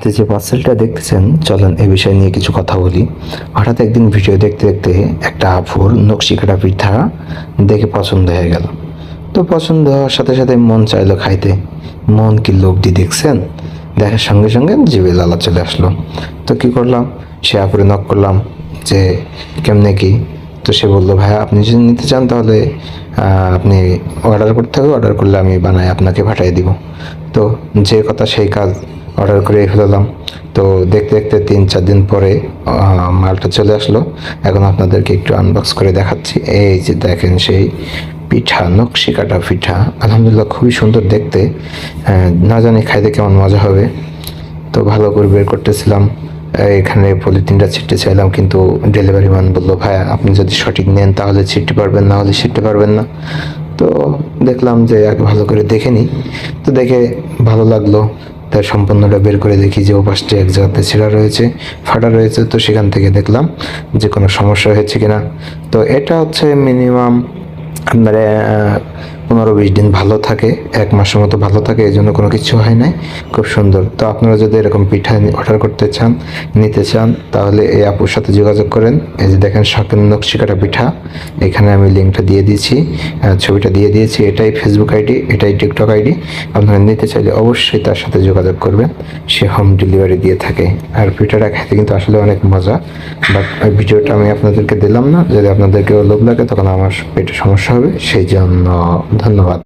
হাতে যে পার্সেলটা দেখতেছেন, চলেন এ বিষয় নিয়ে কিছু কথা বলি। হঠাৎ একদিন ভিডিও দেখতে দেখতে একটা আপুর নকশি কাটা পিঠা দেখে পছন্দ হয়ে গেল। তো পছন্দ হওয়ার সাথে সাথে মন চাইলো খাইতে। মন কি লোভটি দেখছেন? দেখার সঙ্গে সঙ্গে জিভে লালা চলে আসলো। তো কি করলাম, সে আপুরে নক করলাম যে কেমনে কি। তো সে বললো, ভাইয়া আপনি যদি নিতে চান তাহলে আপনি অর্ডার করতে হবে, অর্ডার করলে আমি বানাই আপনাকে পাঠিয়ে দিব। তো যে কথা সেই কাজ, অর্ডার করে ফেললাম। তো দেখতে দেখতে 3-4 দিন পরে মালটা চলে আসলো। এখন আপনাদেরকে একটু আনবক্স করে দেখাচ্ছি। এই যে দেখেন সেই পিঠা, নকশি কাটা পিঠা। আলহামদুলিল্লাহ খুবই সুন্দর দেখতে। না জানি খাইতে কেমন মজা হবে। তো ভালো করে বের করতেছিলাম, এখানে পলিথিনটা ছিটতে চাইলাম, কিন্তু ডেলিভারি ম্যান বললো, ভাইয়া আপনি যদি সঠিক নেন তাহলে ছিটতে পারবেন, না হলে ছিটতে পারবেন না। তো দেখলাম যে আগে ভালো করে দেখে নিই। তো দেখে ভালো লাগলো। তার সম্পূর্ণটা বের করে দেখি যে ওপাশটি এক জায়গাতে ছেঁড়া রয়েছে, ফাটা রয়েছে। তো সেখান থেকে দেখলাম যে কোনো সমস্যা হয়েছে কিনা। তো এটা হচ্ছে মিনিমাম আপনার 15-20 দিন ভালো থাকে, 1 মাসের মতো ভালো থাকে, এই জন্য কোনো কিছু হয় নাই। খুব সুন্দর। তো আপনারা যদি এরকম পিঠা অর্ডার করতে চান, নিতে চান, তাহলে এই আপুর সাথে যোগাযোগ করেন। এই যে দেখেন শখের নকশি কাটা পিঠা, এখানে আমি লিঙ্কটা দিয়ে দিয়েছি, ছবিটা দিয়ে দিয়েছি। এটাই ফেসবুক আইডি, এটাই টিকটক আইডি। আপনারা নিতে চাইলে অবশ্যই তার সাথে যোগাযোগ করবেন, সে হোম ডেলিভারি দিয়ে থাকে। আর পিঠাটা খেতে কিন্তু আসলে অনেক মজা। বাট ভিডিওটা আমি আপনাদেরকে দিলাম না, যদি আপনাদেরকেও লোভ লাগে তখন আমার পেটে সমস্যা হবে, সেই জন্য। ধন্যবাদ।